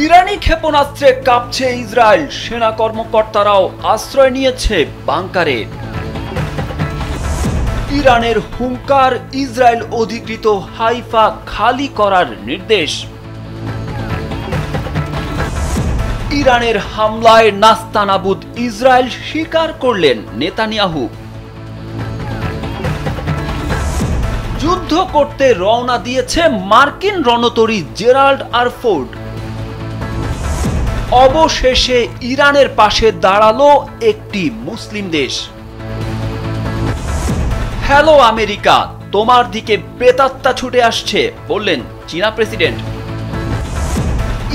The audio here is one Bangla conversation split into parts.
ইরানি ক্ষেপণাস্ত্রে কাঁপছে ইসরায়েল, সেনা কর্মকর্তারাও আশ্রয় নিয়েছে বাংকারে। ইরানের হুঙ্কার, ইসরায়েল অধিকৃত হাইফা খালি করার নির্দেশ। ইরানের হামলায় নাস্তানাবুদ ইসরায়েল স্বীকার করলেন নেতানিয়াহু। যুদ্ধ করতে রওনা দিয়েছে মার্কিন রণতরী জেরাল্ড আর ফোর্ড। অবশেষে ইরানের পাশে দাঁড়ালো একটি মুসলিম দেশ। হ্যালো আমেরিকা, তোমার দিকে প্রেতাত্মা ছুটে আসছে, বললেন চীনা প্রেসিডেন্ট।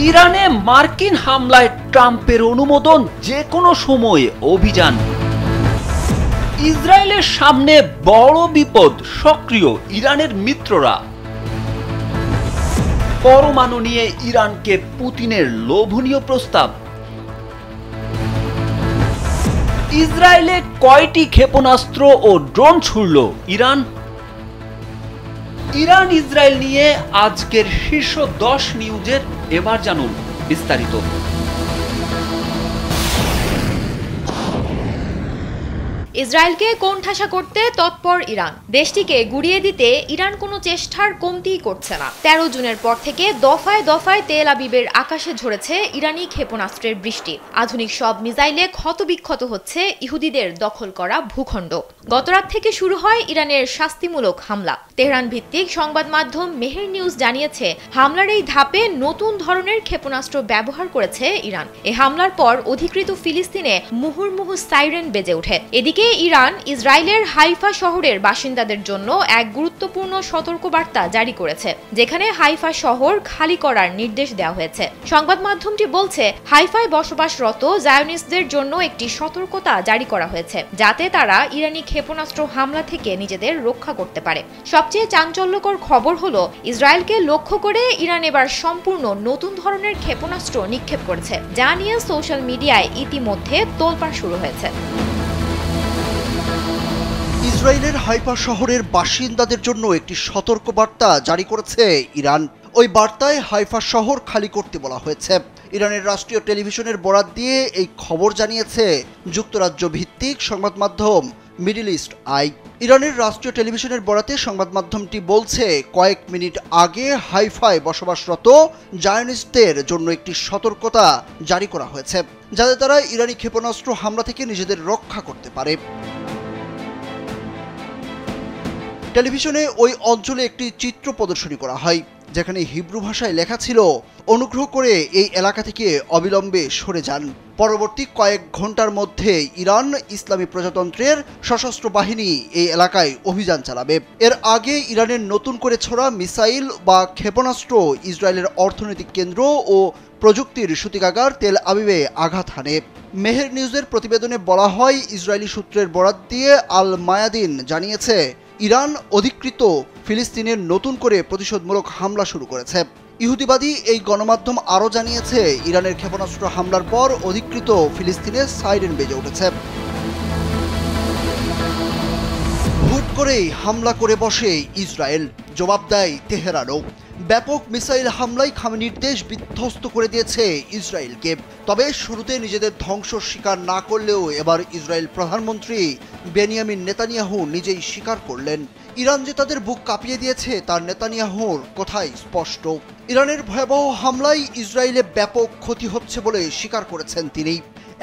ইরানে মার্কিন হামলায় ট্রাম্পের অনুমোদন, যে কোনো সময়ে অভিযান। ইসরায়েলের সামনে বড় বিপদ, সক্রিয় ইরানের মিত্ররা। পরমাণু নিয়ে ইরানকে পুতিনের লোভনীয় প্রস্তাব। ইসরায়েলে কয়টি ক্ষেপণাস্ত্র ও ড্রোন ছুড়ল ইরান? ইরান ইসরায়েল নিয়ে আজকের শীর্ষ 10 নিউজের এবার জানুন বিস্তারিত। ইসরায়েলকে কোণঠাসা করতে তৎপর ইরান। দেশটিকে গুড়িয়ে দিতে ইরান কোনো চেষ্টার কমতিই করছে না। 13 জুনের পর থেকে দফায় দফায় তেল আবিবের আকাশে ঝরেছে ইরানি ক্ষেপণাস্ত্রের বৃষ্টি। আধুনিক সব মিসাইলে ক্ষতবিক্ষত হচ্ছে ইহুদিদের দখল করা ভূখণ্ড। গতরাত থেকে শুরু হয় ইরানের শাস্তিমূলক হামলা। তেহরান ভিত্তিক সংবাদ মাধ্যম মেহের নিউজ জানিয়েছে, হামলার এই ধাপে নতুন ধরনের ক্ষেপণাস্ত্র ব্যবহার করেছে ইরান। এই হামলার পর অধিকৃত ফিলিস্তিনে মুহুর্মুহু সাইরেন বেজে ওঠে। এদিকে ইরান ইসরায়েলের হাইফা শহরের বাসিন্দাদের জন্য এক গুরুত্বপূর্ণ সতর্কবার্তা জারি করেছে, যেখানে হাইফা শহর খালি করার নির্দেশ দেওয়া হয়েছে। সংবাদ মাধ্যমটি বলছে, হাইফায় বসবাসরত জায়োনিস্টদের জন্য একটি সতর্কতা জারি করা হয়েছে, যাতে তারা ইরানি ক্ষেপণাস্ত্র হামলা থেকে নিজেদের রক্ষা করতে পারে। সবচেয়ে চাঞ্চল্যকর খবর হলো, ইসরায়েলকে লক্ষ্য করে ইরান এবার সম্পূর্ণ নতুন ধরনের ক্ষেপণাস্ত্র নিক্ষেপ করেছে, যা নিয়ে সোশ্যাল মিডিয়ায় ইতিমধ্যে তোলপাড় শুরু হয়েছে। ইসরায়েলের হাইফা শহরের বাসিন্দাদের জন্য একটি সতর্কবার্তা জারি করেছে ইরান। ওই বার্তায় হাইফা শহর খালি করতে বলা হয়েছে। ইরানের রাষ্ট্রীয় টেলিভিশনের বরাত দিয়ে এই খবর জানিয়েছে যুক্তরাজ্য ভিত্তিক সংবাদ মাধ্যম মিডল ইস্ট আই। ইরানের রাষ্ট্রীয় টেলিভিশনের বরাতে সংবাদ মাধ্যমটি বলছে, কয়েক মিনিট আগে হাইফায় বসবাসরত জায়োনিস্টদের জন্য একটি সতর্কতা জারি করা হয়েছে, যাতে তারা ইরানি ক্ষেপণাস্ত্র হামলা থেকে নিজেদের রক্ষা করতে পারে। টেলিভিশনে ওই অঞ্চলে একটি চিত্র প্রদর্শনী করা হয়, যেখানে হিব্রু ভাষায় লেখা ছিল, অনুগ্রহ করে এই এলাকা থেকে অবিলম্বে সরে যান। পরবর্তী কয়েক ঘন্টার মধ্যে ইরান ইসলামী প্রজাতন্ত্রের সশস্ত্র বাহিনী এই এলাকায় অভিযান চালাবে। এর আগে ইরানের নতুন করে ছোড়া মিসাইল বা ক্ষেপণাস্ত্র ইসরায়েলের অর্থনৈতিক কেন্দ্র ও প্রযুক্তির সূতিকাগার তেল আবিবে আঘাত হানে। মেহের নিউজের প্রতিবেদনে বলা হয়, ইসরায়েলি সূত্রের বরাত দিয়ে আল মায়াদিন জানিয়েছে, ইরান অধিকৃত ফিলিস্তিনের নতুন করে প্রতিশোধমূলক হামলা শুরু করেছে। ইহুদিবাদী এই গণমাধ্যম আরও জানিয়েছে, ইরানের ক্ষেপণাস্ত্র হামলার পর অধিকৃত ফিলিস্তিনে সাইরেন বেজে উঠেছে। হুট করেই হামলা করে বসে ইসরায়েল, জবাব দেয় তেহরানও। ব্যাপক মিসাইল হামলায় খামেনির দেশ বিধ্বস্ত করে দিয়েছে ইসরায়েলকে। তবে শুরুতে নিজেদের ধ্বংস স্বীকার না করলেও এবার ইসরায়েল প্রধানমন্ত্রী বেনিয়ামিন নেতানিয়াহু নিজেই স্বীকার করলেন, ইরান যে তাদের বুক কাঁপিয়ে দিয়েছে তার নেতানিয়াহুর কথাই স্পষ্ট। ইরানের ভয়াবহ হামলায় ইসরায়েলে ব্যাপক ক্ষতি হচ্ছে বলে স্বীকার করেছেন তিনি।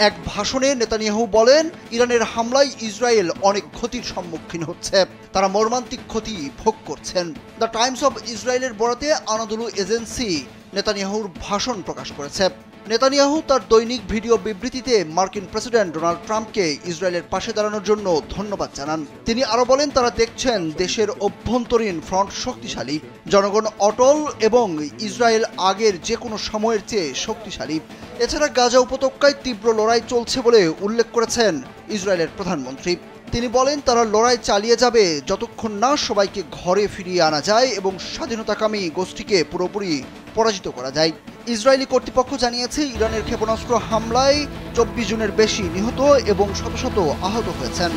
এক ভাষণে নেতানিয়াহু বলেন, ইরানের হামলায় ইসরায়েল অনেক ক্ষতির সম্মুখীন হচ্ছে, তারা মর্মান্তিক ক্ষতি ভোগ করছেন। দ্য টাইমস অব ইসরায়েলের বরাতে আনাদুলু এজেন্সি নেতানিয়াহুর ভাষণ প্রকাশ করেছে। নেতানিয়াহু তার দৈনিক ভিডিও বিবৃতিতে মার্কিন প্রেসিডেন্ট ডোনাল্ড ট্রাম্পকে ইসরায়েলের পাশে দাঁড়ানোর জন্য ধন্যবাদ জানান। তিনি আরও বলেন, তারা দেখছেন দেশের অভ্যন্তরীণ ফ্রন্ট শক্তিশালী, জনগণ অটল এবং ইসরায়েল আগের যে কোনো সময়ের চেয়ে শক্তিশালী। এছাড়া গাজা উপত্যকায় তীব্র লড়াই চলছে বলে উল্লেখ করেছেন ইসরায়েলের প্রধানমন্ত্রী। তিনি বলেন, তারা লড়াই চালিয়ে যাবে যতক্ষণ না সবাইকে ঘরে ফিরিয়ে আনা যায় এবং স্বাধীনতাকামী গোষ্ঠীকে পুরোপুরি পরাজিত করা যায়। ইসরায়েলি কর্তৃপক্ষ জানিয়েছে, ইরানের ক্ষেপণাস্ত্র হামলায় 24 জনের বেশি নিহত এবং শত শত আহত হয়েছেন।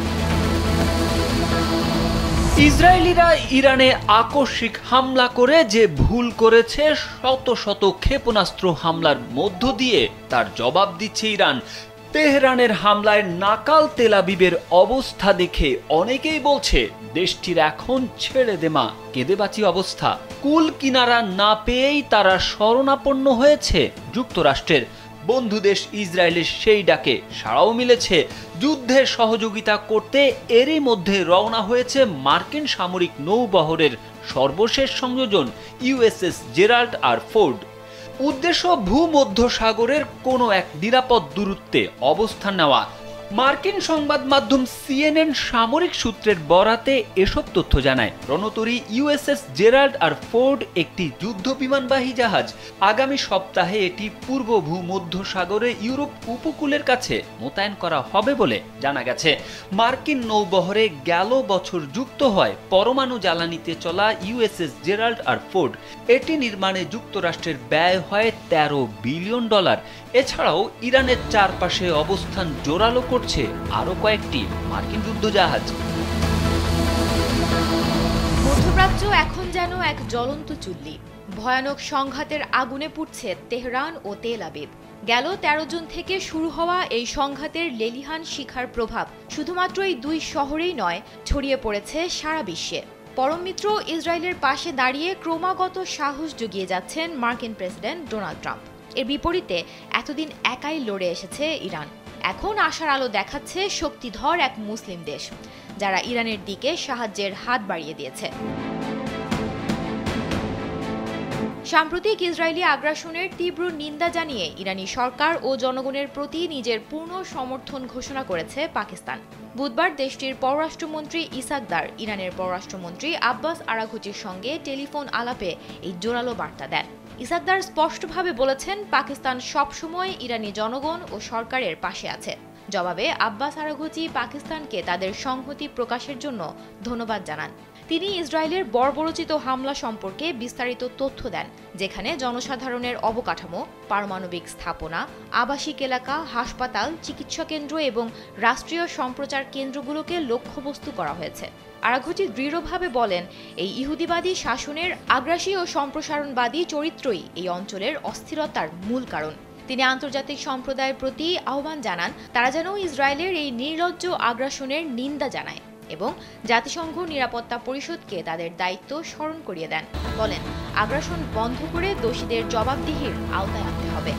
ইসরায়েলিরা ইরানে আকস্মিক হামলা করে যে ভুল করেছে, শত শত ক্ষেপণাস্ত্র হামলার মধ্য দিয়ে তার জবাব দিচ্ছে ইরান। তেহরানের হামলায় নাকাল তেল আবিবের অবস্থা দেখে অনেকেই বলছে দেশটির এখন ছেড়ে দেমা কেঁদে বাঁচি অবস্থা। কুল কিনারা না পেয়েই তারা শরণাপন্ন হয়েছে যুক্তরাষ্ট্রের। বন্ধু দেশ ইসরায়েলের সেই ডাকে সাড়াও মিলেছে। যুদ্ধে সহযোগিতা করতে এরই মধ্যে রওনা হয়েছে মার্কিন সামরিক নৌবহরের সর্বশেষ সংযোজন ইউএসএস জেরাল্ড আর ফোর্ড। উদ্দেশ্য ভূমধ্যসাগরের কোনো এক নিরাপদ দূরত্বে অবস্থান নেওয়া। মার্কিন সংবাদ মাধ্যম সিএনএন সামরিক সূত্রের বরাতে এসব তথ্য জানায়। রণতরী ইউএসএস জেরাল্ড আর ফোর্ড একটি যুদ্ধ বিমানবাহী জাহাজ। আগামী সপ্তাহে এটি পূর্ব ভূমধ্যসাগরে ইউরোপ উপকূলের কাছে মোতায়েন করা হবে বলে জানা গেছে। মার্কিন নৌবহরে গেল বছর যুক্ত হয় পরমাণু জ্বালানিতে চলা ইউএসএস জেরাল্ড আর ফোর্ড। এটি নির্মাণে যুক্তরাষ্ট্রের ব্যয় হয় $13 বিলিয়ন। এছাড়াও ইরানের চারপাশে অবস্থান জোরালো করছে আরো কয়েকটি মার্কিন যুদ্ধজাহাজ। মধ্যপ্রাচ্য এখন যেন এক জ্বলন্ত চুল্লি। ভয়ানক সংঘাতের আগুনে পুড়ছে তেহরান ও তেল আবিব। গেল 13 জুন থেকে শুরু হওয়া এই সংঘাতের লেলিহান শিখার প্রভাব শুধুমাত্র এই দুই শহরেই নয়, ছড়িয়ে পড়েছে সারা বিশ্বে। পরম মিত্র ইসরায়েলের পাশে দাঁড়িয়ে ক্রমাগত সাহস জুগিয়ে যাচ্ছেন মার্কিন প্রেসিডেন্ট ডোনাল্ড ট্রাম্প। এর বিপরীতে এতদিন একাই লড়ে এসেছে ইরান। এখন আশার আলো দেখাচ্ছে শক্তিধর এক মুসলিম দেশ, যারা ইরানের দিকে সাহায্যের হাত বাড়িয়ে দিয়েছে। সাম্প্রতিক ইসরায়েলি আগ্রাসনের তীব্র নিন্দা জানিয়ে ইরানি সরকার ও জনগণের প্রতি নিজের পূর্ণ সমর্থন ঘোষণা করেছে পাকিস্তান। বুধবার দেশটির পররাষ্ট্রমন্ত্রী ইসাক দার ইরানের পররাষ্ট্রমন্ত্রী আব্বাস আরাঘচির সঙ্গে টেলিফোন আলাপে এই জোরালো বার্তা দেন। ইসাক দার স্পষ্টভাবে বলেছেন, পাকিস্তান সবসময় ইরানি জনগণ ও সরকারের পাশে আছে। জবাবে আব্বাস আরাঘচি পাকিস্তানকে তাদের সংহতি প্রকাশের জন্য ধন্যবাদ জানান। তিনি ইসরায়েলের বর্বরোচিত হামলা সম্পর্কে বিস্তারিত তথ্য দেন, যেখানে জনসাধারণের অবকাঠামো, পারমাণবিক স্থাপনা, আবাসিক এলাকা, হাসপাতাল, চিকিৎসা কেন্দ্র এবং রাষ্ট্রীয় সম্প্রচার কেন্দ্রগুলোকে লক্ষ্যবস্তু করা হয়েছে। আরাঘচি দৃঢ়ভাবে বলেন, এই ইহুদিবাদী শাসনের আগ্রাসী ও সম্প্রসারণবাদী চরিত্রই এই অঞ্চলের অস্থিরতার মূল কারণ। তিনি আন্তর্জাতিক সম্প্রদায়ের প্রতি আহ্বান জানান, তারা যেন ইসরায়েলের এই নির্লজ্জ আগ্রাসনের নিন্দা জানায় এবং জাতিসংঘ নিরাপত্তা পরিষদকে তাদের দায়িত্ব স্মরণ করিয়ে দেন। বলেন, আগ্রাসন বন্ধ করে দোষীদের জবাবদিহির আওতায় আনতে হবে।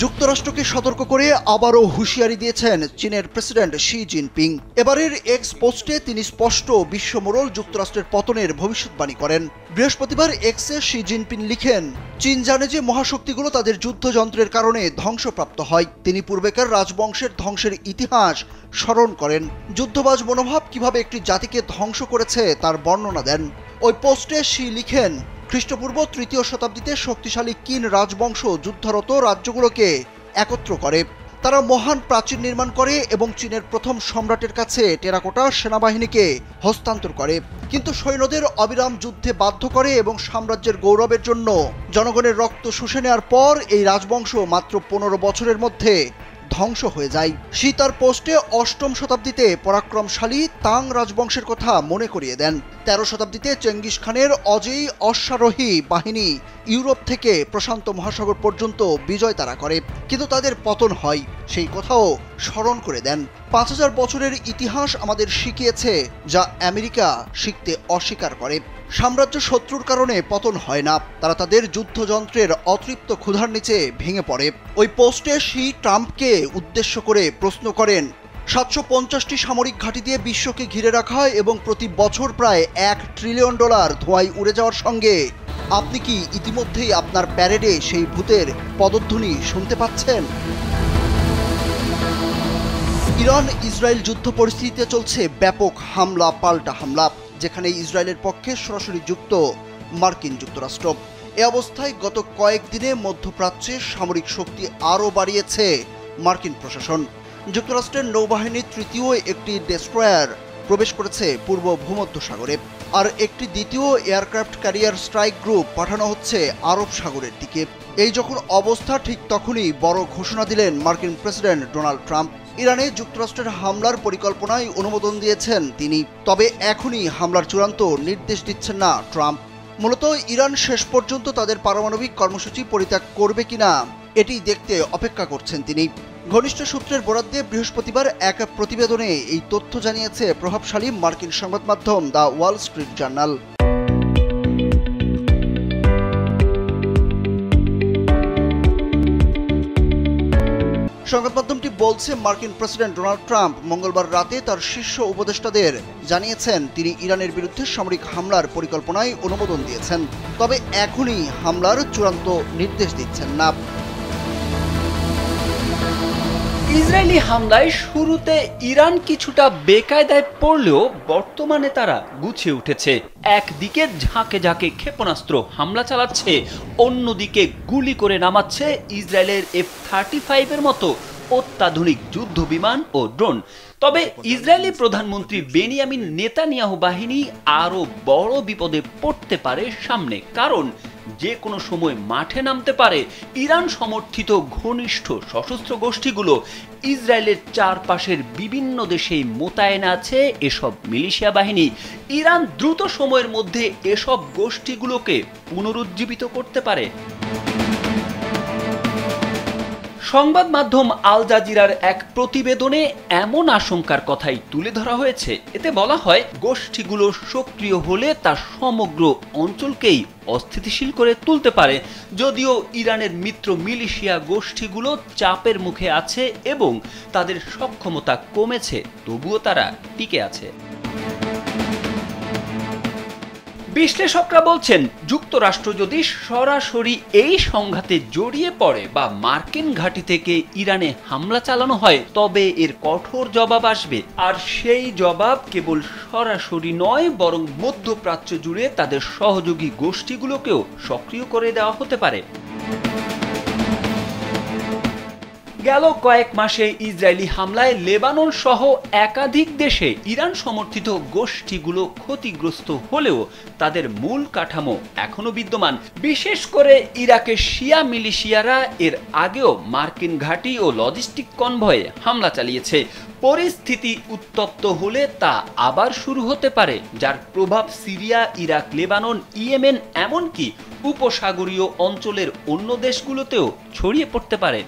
যুক্তরাষ্ট্রকে সতর্ক করে আবারও হুঁশিয়ারি দিয়েছেন চীনের প্রেসিডেন্ট শি জিনপিং। এবারের এক্স পোস্টে তিনি স্পষ্ট বিশ্বমোড়ল যুক্তরাষ্ট্রের পতনের ভবিষ্যৎবাণী করেন। বৃহস্পতিবার এক্সে শি জিনপিং লিখেন, চীন জানে যে মহাশক্তিগুলো তাদের যুদ্ধযন্ত্রের কারণে ধ্বংসপ্রাপ্ত হয়। তিনি পূর্বেকার রাজবংশের ধ্বংসের ইতিহাস স্মরণ করেন। যুদ্ধবাজ মনোভাব কিভাবে একটি জাতিকে ধ্বংস করেছে তার বর্ণনা দেন। ওই পোস্টে শি লিখেন, খ্রিস্টপূর্ব 3য় শতাব্দীতে শক্তিশালী কিন রাজবংশ যুদ্ধরত রাজ্যগুলোকে একত্র করে। তারা মহান প্রাচীর নির্মাণ করে এবং চীনের প্রথম সম্রাটের কাছে টেরাকোটা সেনাবাহিনীকে হস্তান্তর করে, কিন্তু সৈন্যদের অবিরাম যুদ্ধে বাধ্য করে এবং সাম্রাজ্যের গৌরবের জন্য জনগণের রক্ত শুষে নেওয়ার পর এই রাজবংশ মাত্র 15 বছরের মধ্যে ধ্বংস হয়ে যায়। শি তার পোস্টে 8ম শতাব্দীতে পরাক্রমশালী তাং রাজবংশের কথা মনে করিয়ে দেন। 13 শতাব্দীতে চেঙ্গিস খানের অজেয় অশ্বারোহী বাহিনী ইউরোপ থেকে প্রশান্ত মহাসাগর পর্যন্ত বিজয় তারা করে, কিন্তু তাদের পতন হয়, সেই কথাও স্মরণ করে দেন। 5000 বছরের ইতিহাস আমাদের শিখিয়েছে যা আমেরিকা শিখতে অস্বীকার করে। সাম্রাজ্য শত্রুর কারণে পতন হয় না, তারা তাদের যুদ্ধযন্ত্রের অতৃপ্ত ক্ষুধার নিচে ভেঙে পড়ে। ওই পোস্টে শি ট্রাম্পকে উদ্দেশ্য করে প্রশ্ন করেন, 750টি সামরিক ঘাঁটি দিয়ে বিশ্বকে ঘিরে রাখা এবং প্রতি বছর প্রায় $1 ট্রিলিয়ন ধোঁয়ায় উড়ে যাওয়ার সঙ্গে আপনি কি ইতিমধ্যেই আপনার প্যারেডে সেই ভূতের পদধ্বনি শুনতে পাচ্ছেন? ইরান ইসরায়েল যুদ্ধ পরিস্থিতিতে চলছে ব্যাপক হামলা পাল্টা হামলা, যেখানে ইসরায়েলের পক্ষে সরাসরি যুক্ত মার্কিন যুক্তরাষ্ট্র। এ অবস্থায় গত কয়েকদিনে মধ্যপ্রাচ্যে সামরিক শক্তি আরও বাড়িয়েছে মার্কিন প্রশাসন। যুক্তরাষ্ট্রের নৌবাহিনীর 3য় একটি ডেস্ট্রয়ার প্রবেশ করেছে পূর্ব ভূমধ্যসাগরে, আর একটি দ্বিতীয় এয়ারক্রাফট ক্যারিয়ার স্ট্রাইক গ্রুপ পাঠানো হচ্ছে আরব সাগরের দিকে। এই যখন অবস্থা, ঠিক তখনই বড় ঘোষণা দিলেন মার্কিন প্রেসিডেন্ট ডোনাল্ড ট্রাম্প। ইরানে যুক্তরাষ্ট্রের হামলার পরিকল্পনায় অনুমোদন দিয়েছেন তিনি, তবে এখনই হামলার চূড়ান্ত নির্দেশ দিচ্ছেন না ট্রাম্প। মূলত ইরান শেষ পর্যন্ত তাদের পারমাণবিক কর্মসূচি পরিত্যাগ করবে কিনা এটি দেখতে অপেক্ষা করছেন তিনি। ঘনিষ্ঠ সূত্রের বরাত দিয়ে বৃহস্পতিবার এক প্রতিবেদনে এই তথ্য জানিয়েছে প্রভাবশালী মার্কিন সংবাদ মাধ্যম দ্য ওয়াল স্ট্রিট জার্নাল। সংবাদ মাধ্যমটি বলছে, মার্কিন প্রেসিডেন্ট ডোনাল্ড ট্রাম্প মঙ্গলবার রাতে তার শীর্ষ উপদেষ্টাদের জানিয়েছেন তিনি ইরানের বিরুদ্ধে সামরিক হামলার পরিকল্পনায় অনুমোদন দিয়েছেন, তবে এখনই হামলার চূড়ান্ত নির্দেশ দিচ্ছেন না। ইসরায়েলি হামলায় শুরুতে ইরান কিছুটা বেকায়দায় পড়লেও বর্তমানে তারা গুছিয়ে উঠেছে। একদিকে ঝাঁকে ঝাঁকে ক্ষেপণাস্ত্র হামলা চালাচ্ছে, অন্যদিকে গুলি করে নামাচ্ছে ইসরায়েলের F-35 এর মতো অত্যাধুনিক যুদ্ধ বিমান ও ড্রোন। তবে ইসরায়েলি প্রধানমন্ত্রী বেনিয়ামিন নেতানিয়াহু বাহিনী আরও বড় বিপদে পড়তে পারে সামনে, কারণ যে কোনো সময় মাঠে নামতে পারে ইরান সমর্থিত ঘনিষ্ঠ সশস্ত্র গোষ্ঠীগুলো। ইসরায়েলের চারপাশের বিভিন্ন দেশেই মোতায়েন আছে এসব মিলিশিয়া বাহিনী। ইরান দ্রুত সময়ের মধ্যে এসব গোষ্ঠীগুলোকে পুনরুজ্জীবিত করতে পারে। সংবাদ মাধ্যম আল জাজিরার এক প্রতিবেদনে এমন আশঙ্কার কথাই তুলে ধরা হয়েছে। এতে বলা হয়, গোষ্ঠীগুলো সক্রিয় হলে তা সমগ্র অঞ্চলকেই অস্থিতিশীল করে তুলতে পারে। যদিও ইরানের মিত্র মিলিশিয়া গোষ্ঠীগুলো চাপের মুখে আছে এবং তাদের সক্ষমতা কমেছে, তবুও তারা টিকে আছে। বিশ্লেষকরা বলছেন, যুক্তরাষ্ট্র যদি সরাসরি এই সংঘাতে জড়িয়ে পড়ে বা মার্কিন ঘাঁটি থেকে ইরানে হামলা চালানো হয়, তবে এর কঠোর জবাব আসবে। আর সেই জবাব কেবল সরাসরি নয়, বরং মধ্যপ্রাচ্য জুড়ে তাদের সহযোগী গোষ্ঠীগুলোকেও সক্রিয় করে দেওয়া হতে পারে। গেল কয়েক মাসে ইসরায়েলি হামলায় লেবানন সহ একাধিক দেশে ইরান সমর্থিত গোষ্ঠীগুলো ক্ষতিগ্রস্ত হলেও তাদের মূল কাঠামো এখনো বিদ্যমান। বিশেষ করে ইরাকের শিয়া মিলিশিয়ারা এর আগেও মার্কিন ঘাঁটি ও লজিস্টিক কনভয়ে হামলা চালিয়েছে। পরিস্থিতি উত্তপ্ত হলে তা আবার শুরু হতে পারে, যার প্রভাব সিরিয়া, ইরাক, লেবানন, ইয়েমেন এমনকি উপসাগরীয় অঞ্চলের অন্য দেশগুলোতেও ছড়িয়ে পড়তে পারে।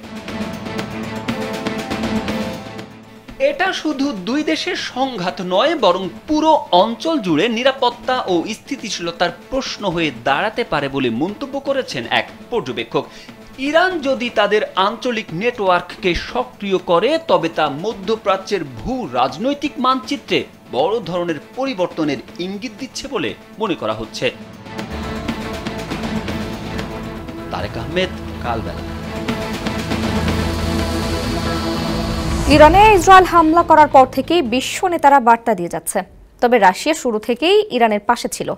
এটা শুধু দুই দেশের সংঘাত নয়, বরং পুরো অঞ্চল জুড়ে নিরাপত্তা ও স্থিতিশীলতার প্রশ্ন হয়ে দাঁড়াতে পারে বলে মন্তব্য করেছেন এক পর্যবেক্ষক। ইরান যদি তাদের আঞ্চলিক নেটওয়ার্ককে সক্রিয় করে, তবে তা মধ্যপ্রাচ্যের ভূ রাজনৈতিক মানচিত্রে বড় ধরনের পরিবর্তনের ইঙ্গিত দিচ্ছে বলে মনে করা হচ্ছে। তারেক আহমেদ, কালবেলা। ইরানে ইসরায়েল হামলা করার পর থেকেই বিশ্ব নেতারা বার্তা দিয়ে যাচ্ছে, তবে রাশিয়া শুরু থেকেই ইরানের পাশে ছিল।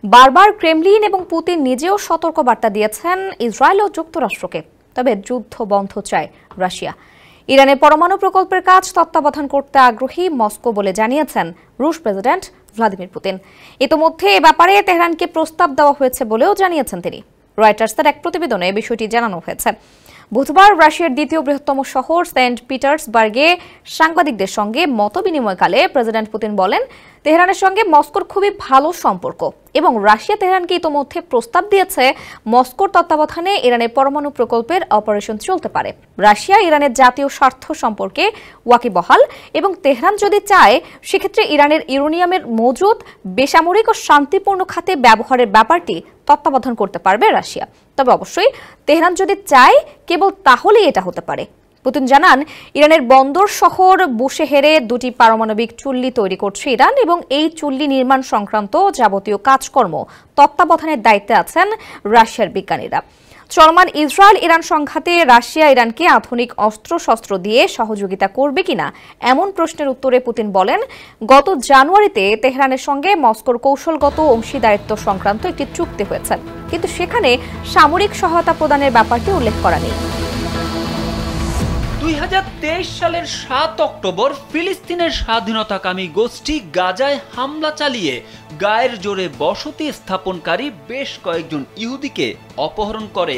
বারবার ক্রেমলিন এবং পুতিন নিজেও সতর্ক বার্তা দিয়েছেন ইসরায়েল ও যুক্তরাষ্ট্রকে, তবে যুদ্ধ বন্ধ চায় রাশিয়া। ইরানের পরমাণু প্রকল্পের কাজ তত্ত্বাবধান করতে আগ্রহী মস্কো বলে জানিয়েছেন রুশ প্রেসিডেন্ট ভ্লাদিমির পুতিন। ইতোমধ্যে এ ব্যাপারে তেহরানকে প্রস্তাব দেওয়া হয়েছে বলেও জানিয়েছেন তিনি। রয়টার্সের এক প্রতিবেদনে বিষয়টি জানানো হয়েছে। বুধবার রাশিয়ার দ্বিতীয় বৃহত্তম শহর সেন্ট পিটার্সবার্গে সাংবাদিকদের সঙ্গে মতবিনিময়কালে প্রেসিডেন্ট পুতিন বলেন, তেহরানের সঙ্গে মস্কোর খুবই ভালো সম্পর্ক এবং রাশিয়া তেহরানকে ইতোমধ্যে প্রস্তাব দিয়েছে মস্কোর তত্ত্বাবধানে ইরানের পরমাণু প্রকল্পের অপারেশন চলতে পারে। রাশিয়া ইরানের জাতীয় স্বার্থ সম্পর্কে ওয়াকিবহাল এবং তেহরান যদি চায়, সেক্ষেত্রে ইরানের ইউরেনিয়ামের মজুদ বেসামরিক ও শান্তিপূর্ণ খাতে ব্যবহারের ব্যাপারটি তত্ত্বাবধান করতে পারবে রাশিয়া। তবে অবশ্যই তেহরান যদি চায়, কেবল তাহলেই এটা হতে পারে। পুতিন জানান, ইরানের বন্দর শহর বুশেহেরে দুটি পারমাণবিক চুল্লি তৈরি করছে ইরান এবং এই চুল্লি নির্মাণ সংক্রান্ত যাবতীয় কাজকর্ম তত্ত্বাবধানের দায়িত্বে আছেন রাশিয়ার বিজ্ঞানীরা। চলমান ইসরায়েল ইরান সংঘাতে রাশিয়া ইরানকে আধুনিক অস্ত্রশস্ত্র দিয়ে সহযোগিতা করবে কিনা এমন প্রশ্নের উত্তরে পুতিন বলেন, গত জানুয়ারিতে তেহরানের সঙ্গে মস্কোর কৌশলগত অংশীদারিত্ব সংক্রান্ত একটি চুক্তি হয়েছে, কিন্তু সেখানে সামরিক সহায়তা প্রদানের ব্যাপারটি উল্লেখ করা নেই। 2023 সালের 7 অক্টোবর ফিলিস্তিনের স্বাধীনতাকামী গোষ্ঠী গাজায় হামলা চালিয়ে গায়ের জোরে বসতি স্থাপনকারী বেশ কয়েকজন ইহুদিকে অপহরণ করে।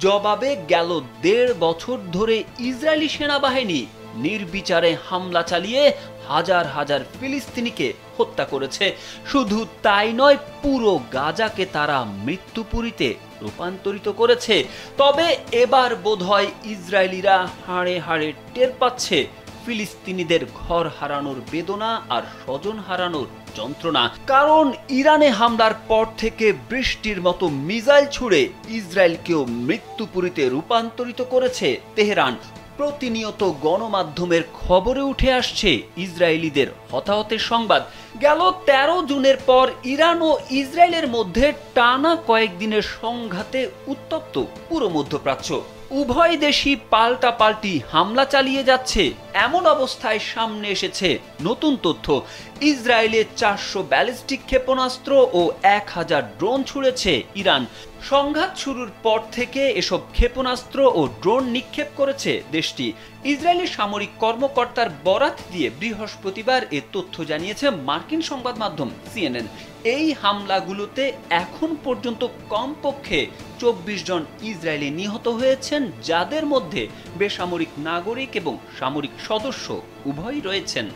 জবাবে গেল 1.5 বছর ধরে ইসরায়েলি সেনাবাহিনী নির্বিচারে হামলা চালিয়ে হাজার হাজার ফিলিস্তিনিকে হত্যা করেছে। শুধু তাই নয়, পুরো গাজাকে তারা মৃত্যুপুরীতে রূপান্তরিত করেছে। তবে এবার বোধহয় ইসরায়েলিরা হাড়ে হাড়ে টের পাচ্ছে ফিলিস্তিনিদের ঘর হারানোর বেদনা আর স্বজন হারানোর যন্ত্রণা। কারণ ইরানে হামলার পর থেকে বৃষ্টির মতো মিসাইল ছুড়ে ইসরায়েলকেও মৃত্যুপুরীতে রূপান্তরিত করেছে তেহরান। প্রতিনিয়ত গণমাধ্যমের খবরে উঠে আসছে ইসরায়েলিদের হতাহতের সংবাদ। গেল 13 জুনের পর ইরান ও ইসরায়েলের মধ্যে টানা কয়েকদিনের সংঘাতে উত্তপ্ত পুরো মধ্যপ্রাচ্য। উভয় দেশই পাল্টাপাল্টি হামলা চালিয়ে যাচ্ছে। এমন অবস্থায় সামনে এসেছে নতুন তথ্য। ইসরায়েলে 400 ব্যালিস্টিক ক্ষেপণাস্ত্র ও 1000 ড্রোন ছুড়েছে ইরান। সংঘাত শুরুর পর থেকে এসব ক্ষেপণাস্ত্র ও ড্রোন নিক্ষেপ করেছে দেশটি। ইসরায়েলি সামরিক কর্মকর্তার বরাত দিয়ে বৃহস্পতিবার এ তথ্য জানিয়েছে মার্কিন সংবাদ মাধ্যম CNN। এই হামলাগুলোতে এখন পর্যন্ত কমপক্ষে 24 জন ইসরায়েলি নিহত হয়েছেন, যাদের মধ্যে বেসামরিক নাগরিক এবং সামরিক সদস্য উভয়ই রয়েছেন।